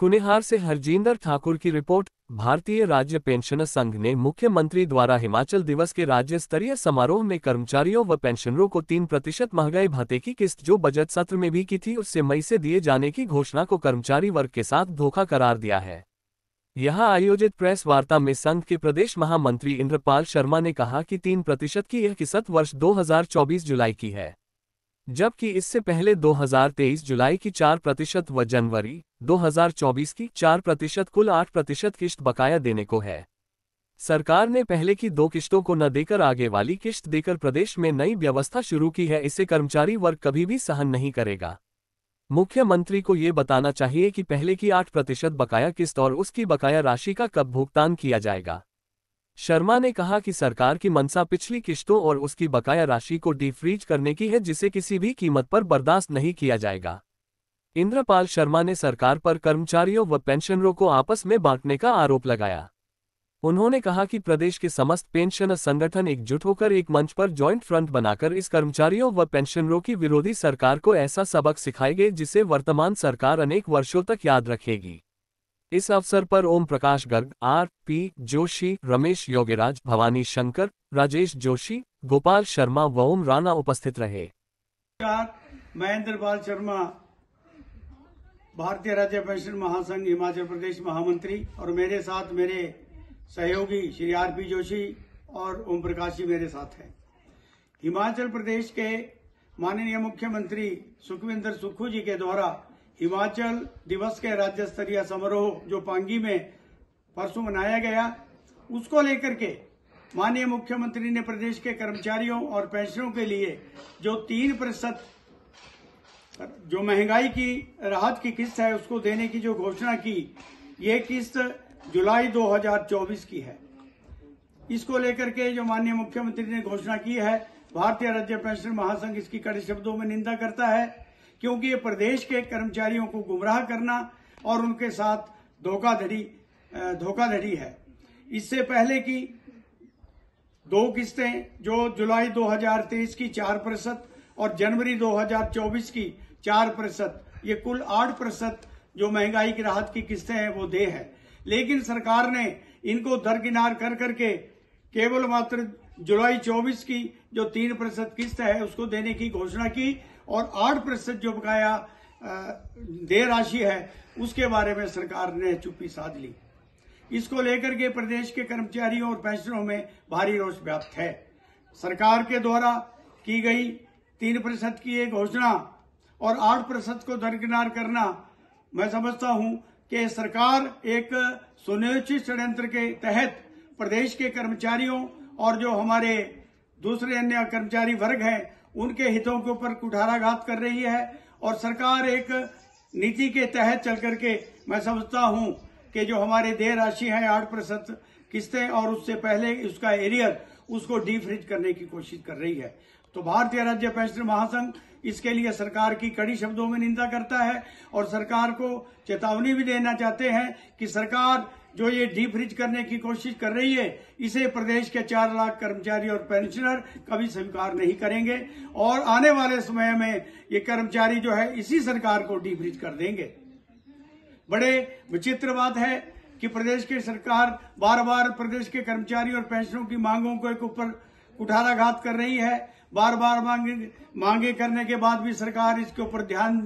कुनिहार से हरजिंदर ठाकुर की रिपोर्ट। भारतीय राज्य पेंशनर संघ ने मुख्यमंत्री द्वारा हिमाचल दिवस के राज्य स्तरीय समारोह में कर्मचारियों व पेंशनरों को 3% महंगाई भत्ते की किस्त जो बजट सत्र में भी की थी उससे मई से दिए जाने की घोषणा को कर्मचारी वर्ग के साथ धोखा करार दिया है। यहां आयोजित प्रेस वार्ता में संघ के प्रदेश महामंत्री इंद्रपाल शर्मा ने कहा कि 3% की यह किस्त वर्ष 2024 जुलाई की है, जबकि इससे पहले 2023 जुलाई की 4% व जनवरी 2024 की 4% कुल 8% किस्त बकाया देने को है। सरकार ने पहले की 2 किस्तों को न देकर आगे वाली किस्त देकर प्रदेश में नई व्यवस्था शुरू की है। इसे कर्मचारी वर्ग कभी भी सहन नहीं करेगा। मुख्यमंत्री को ये बताना चाहिए कि पहले की 8% बकाया किस्त और उसकी बकाया राशि का कब भुगतान किया जाएगा। शर्मा ने कहा कि सरकार की मंशा पिछली किस्तों और उसकी बकाया राशि को डीफ्रीज करने की है, जिसे किसी भी कीमत पर बर्दाश्त नहीं किया जाएगा। इंद्रपाल शर्मा ने सरकार पर कर्मचारियों व पेंशनरों को आपस में बांटने का आरोप लगाया। उन्होंने कहा कि प्रदेश के समस्त पेंशनर संगठन एकजुट होकर एक मंच पर जॉइंट फ्रंट बनाकर इस कर्मचारियों व पेंशनरों की विरोधी सरकार को ऐसा सबक सिखाएंगे जिसे वर्तमान सरकार अनेक वर्षों तक याद रखेगी। इस अवसर पर ओम प्रकाश गर्ग, आर.पी. जोशी, रमेश योगीराज, भवानी शंकर, राजेश जोशी, गोपाल शर्मा व ओम राणा उपस्थित रहे। मैं इंद्रपाल शर्मा, भारतीय राज्य पेंशन महासंघ हिमाचल प्रदेश महामंत्री, और मेरे साथ मेरे सहयोगी श्री आर.पी. जोशी और ओम प्रकाश जी मेरे साथ हैं। हिमाचल प्रदेश के माननीय मुख्यमंत्री सुखविंदर सुक्खू जी के द्वारा हिमाचल दिवस के राज्य स्तरीय समारोह जो पांगी में परसों मनाया गया, उसको लेकर के माननीय मुख्यमंत्री ने प्रदेश के कर्मचारियों और पेंशनरों के लिए जो 3% जो महंगाई की राहत की किस्त है उसको देने की जो घोषणा की, ये किस्त जुलाई 2024 की है। इसको लेकर के जो माननीय मुख्यमंत्री ने घोषणा की है, भारतीय राज्य पेंशन महासंघ इसकी कड़े शब्दों में निंदा करता है, क्योंकि ये प्रदेश के कर्मचारियों को गुमराह करना और उनके साथ धोखाधड़ी है। इससे पहले की 2 किस्तें जो जुलाई 2023 की 4% और जनवरी 2024 की 4%, ये कुल 8% जो महंगाई की राहत की किस्तें हैं वो दे है। लेकिन सरकार ने इनको दरकिनार कर करके केवल मात्र जुलाई 24 की जो 3% किस्त है उसको देने की घोषणा की और 8% जो बकाया देय राशि है उसके बारे में सरकार ने चुप्पी साध ली। इसको लेकर के प्रदेश के कर्मचारियों और पेंशनरों में भारी रोष व्याप्त है। सरकार के द्वारा की गई 3% की ये घोषणा और 8% को दरकिनार करना, मैं समझता हूं कि सरकार एक सुनियोजित षड्यंत्र के तहत प्रदेश के कर्मचारियों और जो हमारे दूसरे अन्य कर्मचारी वर्ग हैं उनके हितों के ऊपर कुठाराघात कर रही है। और सरकार एक नीति के तहत चल करके मैं समझता हूं कि जो हमारे देय राशि है 8% किस्तें और उससे पहले उसका एरियर उसको डीफ्रीज करने की कोशिश कर रही है। तो भारतीय राज्य पेंशन महासंघ इसके लिए सरकार की कड़ी शब्दों में निंदा करता है और सरकार को चेतावनी भी देना चाहते हैं कि सरकार जो ये डीफ्रीज करने की कोशिश कर रही है, इसे प्रदेश के 4 लाख कर्मचारी और पेंशनर कभी स्वीकार नहीं करेंगे और आने वाले समय में ये कर्मचारी जो है इसी सरकार को डीफ्रीज कर देंगे। बड़े विचित्र बात है कि प्रदेश की सरकार बार बार प्रदेश के कर्मचारी और पेंशनरों की मांगों को एक ऊपर कुठाराघात कर रही है। बार बार मांगे करने के बाद भी सरकार इसके ऊपर ध्यान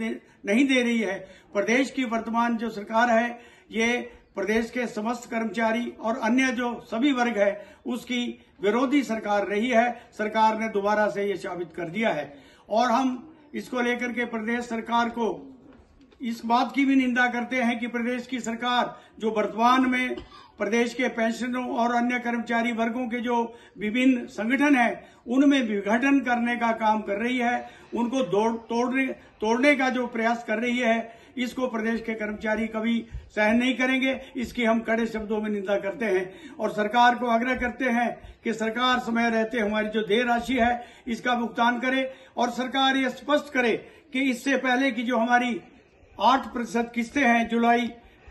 नहीं दे रही है। प्रदेश की वर्तमान जो सरकार है ये प्रदेश के समस्त कर्मचारी और अन्य जो सभी वर्ग है उसकी विरोधी सरकार रही है। सरकार ने दोबारा से ये साबित कर दिया है और हम इसको लेकर के प्रदेश सरकार को इस बात की भी निंदा करते हैं कि प्रदेश की सरकार जो वर्तमान में प्रदेश के पेंशनरों और अन्य कर्मचारी वर्गों के जो विभिन्न संगठन हैं उनमें विघटन करने का काम कर रही है, उनको तोड़ने का जो प्रयास कर रही है, इसको प्रदेश के कर्मचारी कभी सहन नहीं करेंगे। इसकी हम कड़े शब्दों में निंदा करते हैं और सरकार को आग्रह करते हैं कि सरकार समय रहते हमारी जो देय राशि है इसका भुगतान करे और सरकार ये स्पष्ट करे कि इससे पहले की जो हमारी 8% किस्तें हैं जुलाई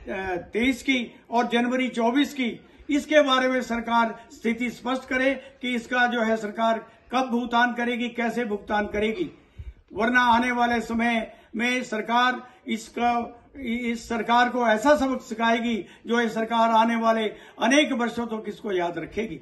23 की और जनवरी 24 की, इसके बारे में सरकार स्थिति स्पष्ट करे कि इसका जो है सरकार कब भुगतान करेगी, कैसे भुगतान करेगी, वरना आने वाले समय में सरकार इसका इस सरकार को ऐसा सबक सिखाएगी जो ये सरकार आने वाले अनेक वर्षों तक इसको याद रखेगी।